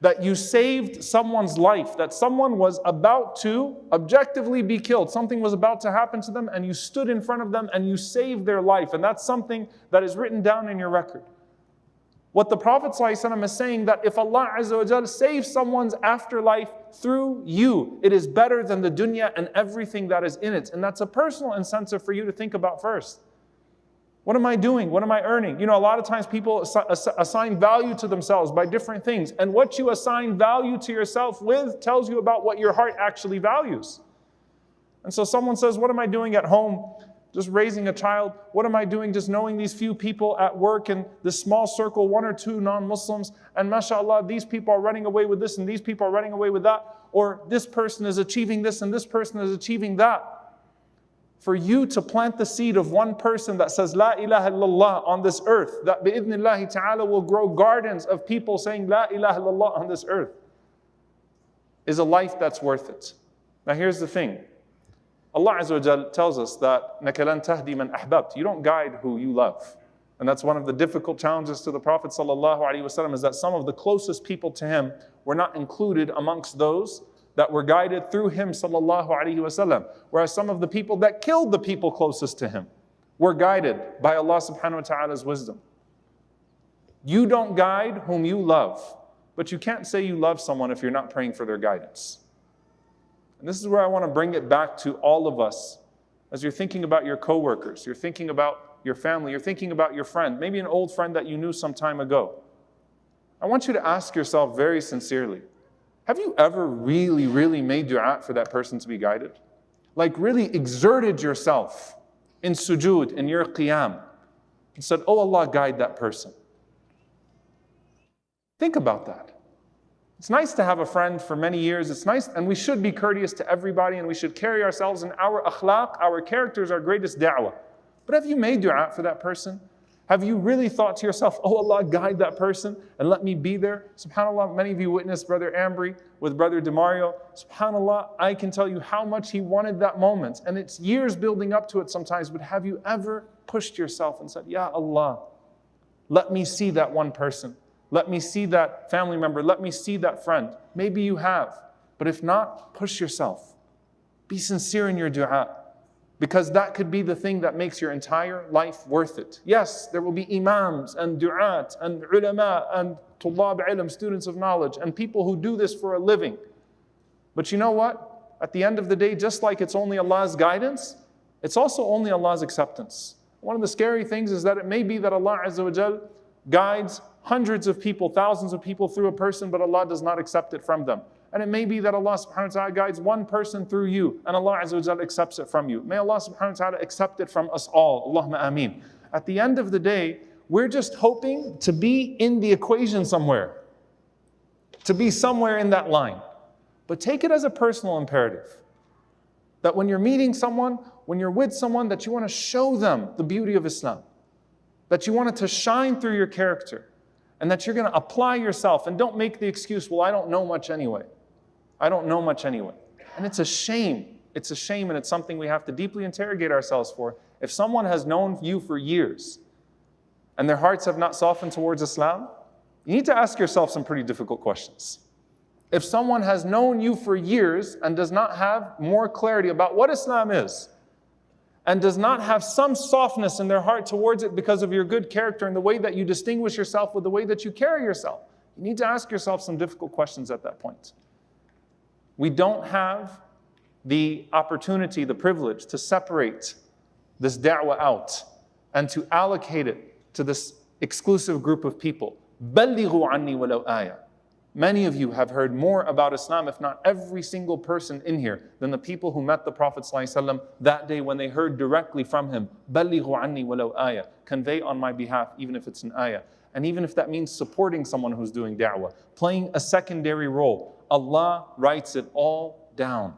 that you saved someone's life, that someone was about to objectively be killed. Something was about to happen to them and you stood in front of them and you saved their life. And that's something that is written down in your record. What the Prophet ﷺ is saying, that if Allah Azza wa Jal saves someone's afterlife through you, it is better than the dunya and everything that is in it. And that's a personal incentive for you to think about first. What am I doing? What am I earning? A lot of times people assign value to themselves by different things. And what you assign value to yourself with tells you about what your heart actually values. And so someone says, what am I doing at home? Just raising a child. What am I doing just knowing these few people at work and this small circle, 1 or 2 non-Muslims, and mashallah, these people are running away with this and these people are running away with that, or this person is achieving this and this person is achieving that. For you to plant the seed of one person that says La ilaha illallah on this earth, that bi'idhnillahi ta'ala will grow gardens of people saying La ilaha illallah on this earth, is a life that's worth it. Now here's the thing. Allah Azza wa Jal tells us that نَكَ لَن تَهْدِي مَنْ أَحْبَبْتَ. You don't guide who you love. And that's one of the difficult challenges to the Prophet sallallahu alaihi wasallam, is that some of the closest people to him were not included amongst those that were guided through him sallallahu alaihi wasallam. Whereas some of the people that killed the people closest to him were guided by Allah subhanahu wa ta'ala's wisdom. You don't guide whom you love, but you can't say you love someone if you're not praying for their guidance. And this is where I want to bring it back to all of us. As you're thinking about your coworkers, you're thinking about your family, you're thinking about your friend, maybe an old friend that you knew some time ago. I want you to ask yourself very sincerely, have you ever really made dua for that person to be guided? Like really exerted yourself in sujood, in your qiyam, and said, oh Allah, guide that person. Think about that. It's nice to have a friend for many years. It's nice, and we should be courteous to everybody, and we should carry ourselves in our akhlaq, our characters, our greatest da'wah. But have you made dua for that person? Have you really thought to yourself, oh Allah, guide that person and let me be there? SubhanAllah, many of you witnessed Brother Ambry with Brother DeMario. SubhanAllah, I can tell you how much he wanted that moment. And it's years building up to it sometimes, but have you ever pushed yourself and said, Ya Allah, let me see that one person. Let me see that family member. Let me see that friend. Maybe you have. But if not, push yourself. Be sincere in your dua. Because that could be the thing that makes your entire life worth it. Yes, there will be imams and du'at and ulama and tullab ilm, students of knowledge, and people who do this for a living. But you know what? At the end of the day, just like it's only Allah's guidance, it's also only Allah's acceptance. One of the scary things is that it may be that Allah Azza wa Jal guides hundreds of people, thousands of people through a person, but Allah does not accept it from them. And it may be that Allah subhanahu wa ta'ala guides one person through you, and Allah Azza wa Jalla accepts it from you. May Allah subhanahu wa ta'ala accept it from us all. Allahumma ameen. At the end of the day, we're just hoping to be in the equation somewhere. To be somewhere in that line. But take it as a personal imperative. That when you're meeting someone, when you're with someone, that you want to show them the beauty of Islam. That you want it to shine through your character. And that you're going to apply yourself. And don't make the excuse, well, I don't know much anyway. I don't know much anyway. And it's a shame. It's a shame, and it's something we have to deeply interrogate ourselves for. If someone has known you for years and their hearts have not softened towards Islam, you need to ask yourself some pretty difficult questions. If someone has known you for years and does not have more clarity about what Islam is, and does not have some softness in their heart towards it because of your good character and the way that you distinguish yourself with the way that you carry yourself, you need to ask yourself some difficult questions at that point. We don't have the opportunity, the privilege to separate this da'wah out and to allocate it to this exclusive group of people. بَلِّغُوا عَنِّي وَلَوْ آيَةً. Many of you have heard more about Islam, if not every single person in here, than the people who met the Prophet ﷺ that day when they heard directly from him. بَلِّغُوا عَنِّي وَلَوْ آيَةً. Convey on my behalf, even if it's an ayah. And even if that means supporting someone who's doing da'wah, playing a secondary role. Allah writes it all down.